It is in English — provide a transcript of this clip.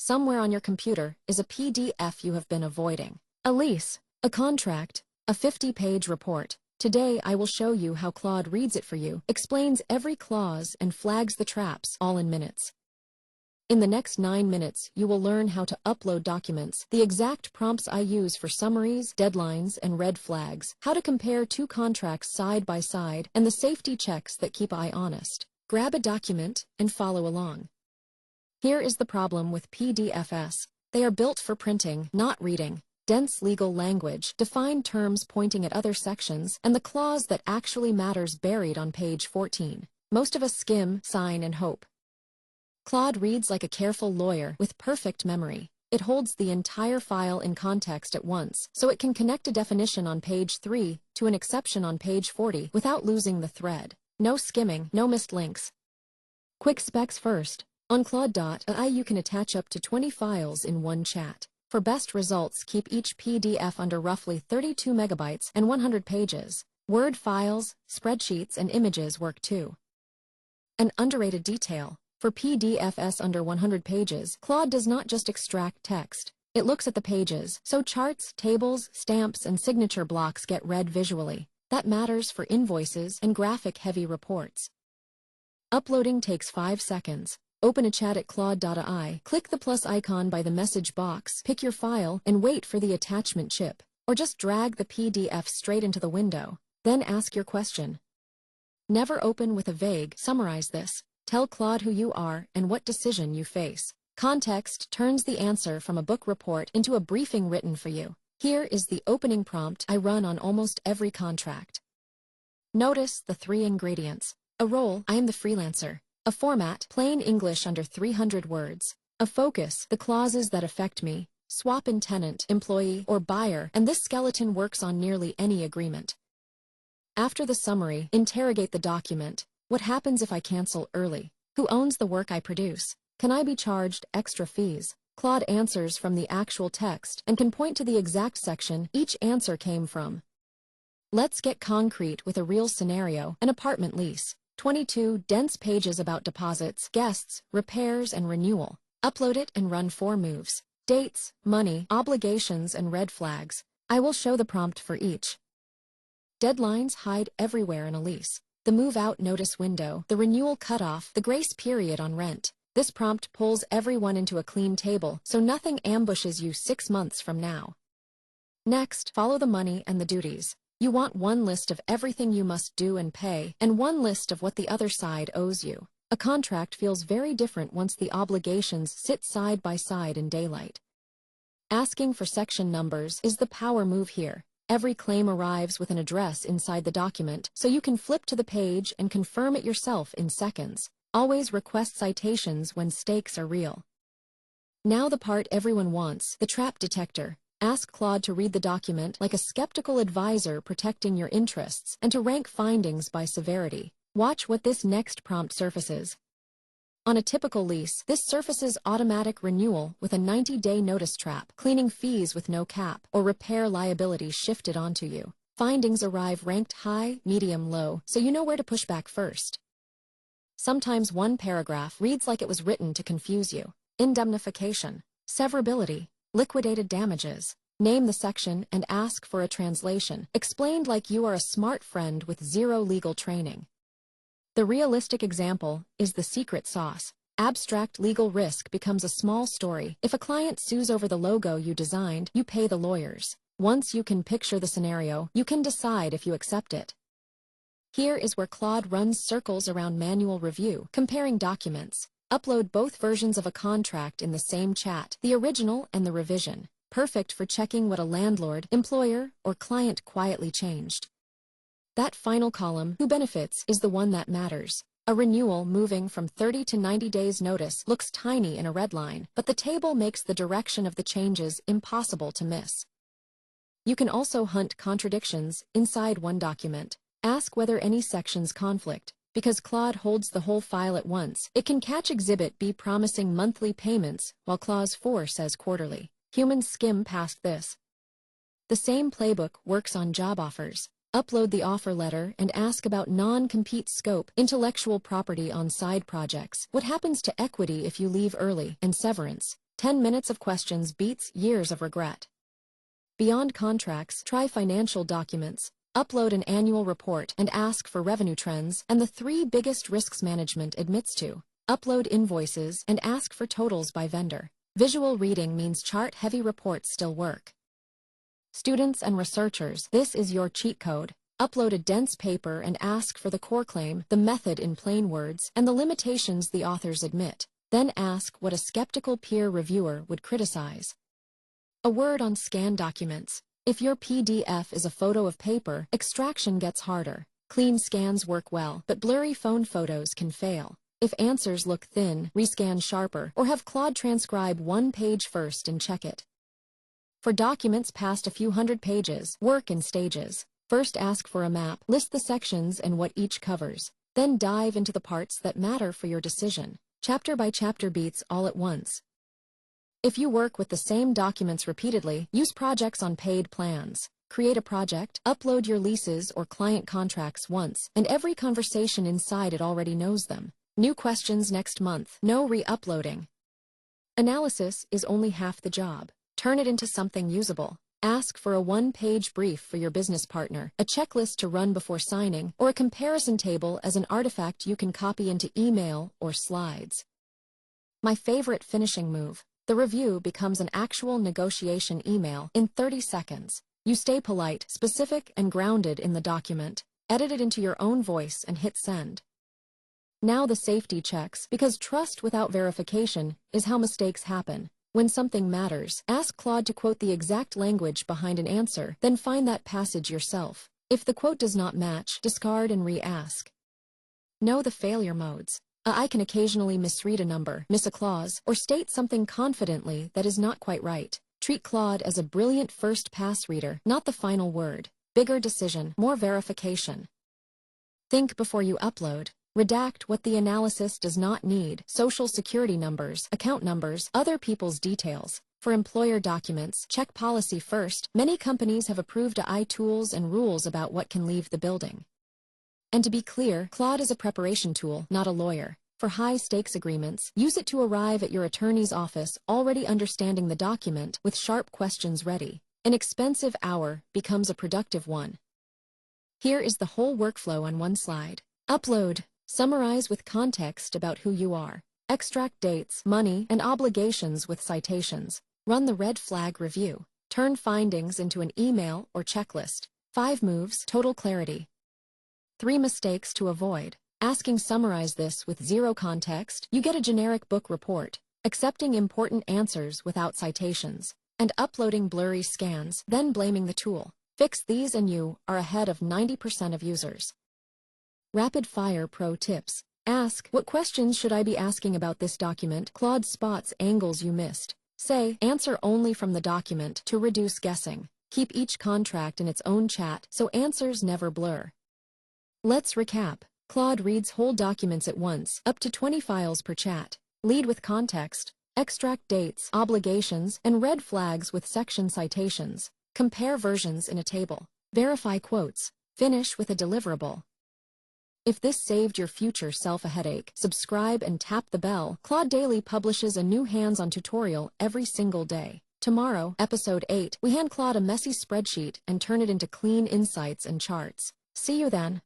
Somewhere on your computer is a PDF you have been avoiding. A lease, a contract, a 50-page report. Today I will show you how Claude reads it for you, explains every clause, and flags the traps, all in minutes. In the next 9 minutes, you will learn how to upload documents, the exact prompts I use for summaries, deadlines, and red flags, how to compare two contracts side by side, and the safety checks that keep I honest. Grab a document and follow along. Here is the problem with PDFs. They are built for printing, not reading. Dense legal language, defined terms pointing at other sections, and the clause that actually matters buried on page 14. Most of us skim, sign, and hope. Claude reads like a careful lawyer with perfect memory. It holds the entire file in context at once, so it can connect a definition on page 3 to an exception on page 40 without losing the thread. No skimming, no missed links. Quick specs first. On Claude AI you can attach up to 20 files in one chat. For best results, keep each PDF under roughly 32 megabytes and 100 pages. Word files, spreadsheets, and images work too. An underrated detail. For PDFs under 100 pages, Claude does not just extract text. It looks at the pages, so charts, tables, stamps, and signature blocks get read visually. That matters for invoices and graphic-heavy reports. Uploading takes 5 seconds. Open a chat at Claude AI, click the plus icon by the message box, pick your file, and wait for the attachment chip. Or just drag the PDF straight into the window. Then ask your question. Never open with a vague, summarize this. Tell Claude who you are and what decision you face. Context turns the answer from a book report into a briefing written for you. Here is the opening prompt I run on almost every contract. Notice the 3 ingredients. A role, I am the freelancer. A format, plain English under 300 words. A focus, the clauses that affect me. Swap in tenant, employee, or buyer, and this skeleton works on nearly any agreement. After the summary, interrogate the document. What happens if I cancel early? Who owns the work I produce? Can I be charged extra fees? Claude answers from the actual text and can point to the exact section each answer came from. Let's get concrete with a real scenario, an apartment lease. 22 dense pages about deposits, guests, repairs, and renewal. Upload it and run 4 moves. Dates, money, obligations, and red flags. I will show the prompt for each. Deadlines hide everywhere in a lease. The move-out notice window, the renewal cutoff, the grace period on rent. This prompt pulls everyone into a clean table, so nothing ambushes you 6 months from now. Next, follow the money and the duties. You want one list of everything you must do and pay, and one list of what the other side owes you. A contract feels very different once the obligations sit side by side in daylight. Asking for section numbers is the power move here. Every claim arrives with an address inside the document, so you can flip to the page and confirm it yourself in seconds. Always request citations when stakes are real. Now the part everyone wants, the trap detector. Ask Claude to read the document like a skeptical advisor protecting your interests and to rank findings by severity. Watch what this next prompt surfaces. On a typical lease, this surfaces automatic renewal with a 90-day notice trap, cleaning fees with no cap, or repair liabilities shifted onto you. Findings arrive ranked high, medium, low, so you know where to push back first. Sometimes one paragraph reads like it was written to confuse you. Indemnification, severability, liquidated damages. Name the section and ask for a translation, explained like you are a smart friend with 0 legal training. The realistic example is the secret sauce. Abstract legal risk becomes a small story. If a client sues over the logo you designed, you pay the lawyers. Once you can picture the scenario, you can decide if you accept it. Here is where Claude runs circles around manual review, comparing documents. Upload both versions of a contract in the same chat, the original and the revision. Perfect for checking what a landlord, employer, or client quietly changed. That final column, who benefits, is the one that matters. A renewal moving from 30 to 90 days notice looks tiny in a red line, but the table makes the direction of the changes impossible to miss. You can also hunt contradictions inside one document. Ask whether any sections conflict. Because Claude holds the whole file at once, it can catch Exhibit B promising monthly payments, while Clause 4 says quarterly. Humans skim past this. The same playbook works on job offers. Upload the offer letter and ask about non-compete scope, intellectual property on side projects, what happens to equity if you leave early, and severance. 10 minutes of questions beats years of regret. Beyond contracts, try financial documents, upload an annual report and ask for revenue trends and the 3 biggest risks management admits to. Upload invoices and ask for totals by vendor. Visual reading means chart-heavy reports still work. Students and researchers, this is your cheat code. Upload a dense paper and ask for the core claim, the method in plain words, and the limitations the authors admit. Then ask what a skeptical peer reviewer would criticize. A word on scan documents. If your PDF is a photo of paper, extraction gets harder. Clean scans work well, but blurry phone photos can fail. If answers look thin, rescan sharper, or have Claude transcribe one page first and check it. For documents past a few hundred pages, work in stages. First ask for a map, list the sections and what each covers. Then dive into the parts that matter for your decision. Chapter by chapter beats all at once. If you work with the same documents repeatedly, use projects on paid plans. Create a project, upload your leases or client contracts once, and every conversation inside it already knows them. New questions next month, no re-uploading. Analysis is only half the job. Turn it into something usable. Ask for a 1-page brief for your business partner, a checklist to run before signing, or a comparison table as an artifact you can copy into email or slides. My favorite finishing move. The review becomes an actual negotiation email in 30 seconds. You stay polite, specific, and grounded in the document. Edit it into your own voice and hit send. Now the safety checks, because trust without verification is how mistakes happen. When something matters, ask Claude to quote the exact language behind an answer, then find that passage yourself. If the quote does not match, discard and re-ask. Know the failure modes. I can occasionally misread a number, miss a clause, or state something confidently that is not quite right. Treat Claude as a brilliant first-pass reader, not the final word. Bigger decision, more verification. Think before you upload. Redact what the analysis does not need: social security numbers, account numbers, other people's details. For employer documents, check policy first. Many companies have approved AI tools and rules about what can leave the building. And to be clear, Claude is a preparation tool, not a lawyer. For high-stakes agreements, use it to arrive at your attorney's office already understanding the document with sharp questions ready. An expensive hour becomes a productive one. Here is the whole workflow on one slide. Upload. Summarize with context about who you are. Extract dates, money, and obligations with citations. Run the red flag review. Turn findings into an email or checklist. 5 moves, total clarity. 3 mistakes to avoid. Asking summarize this with 0 context, you get a generic book report. Accepting important answers without citations. And uploading blurry scans, then blaming the tool. Fix these and you are ahead of 90% of users. Rapid-fire pro tips. Ask, what questions should I be asking about this document? Claude spots angles you missed. Say, answer only from the document to reduce guessing. Keep each contract in its own chat so answers never blur. Let's recap. Claude reads whole documents at once, up to 20 files per chat. Lead with context. Extract dates, obligations, and red flags with section citations. Compare versions in a table. Verify quotes. Finish with a deliverable. If this saved your future self a headache, subscribe and tap the bell. Claude Daily publishes a new hands-on tutorial every single day. Tomorrow, episode 8, we hand Claude a messy spreadsheet and turn it into clean insights and charts. See you then.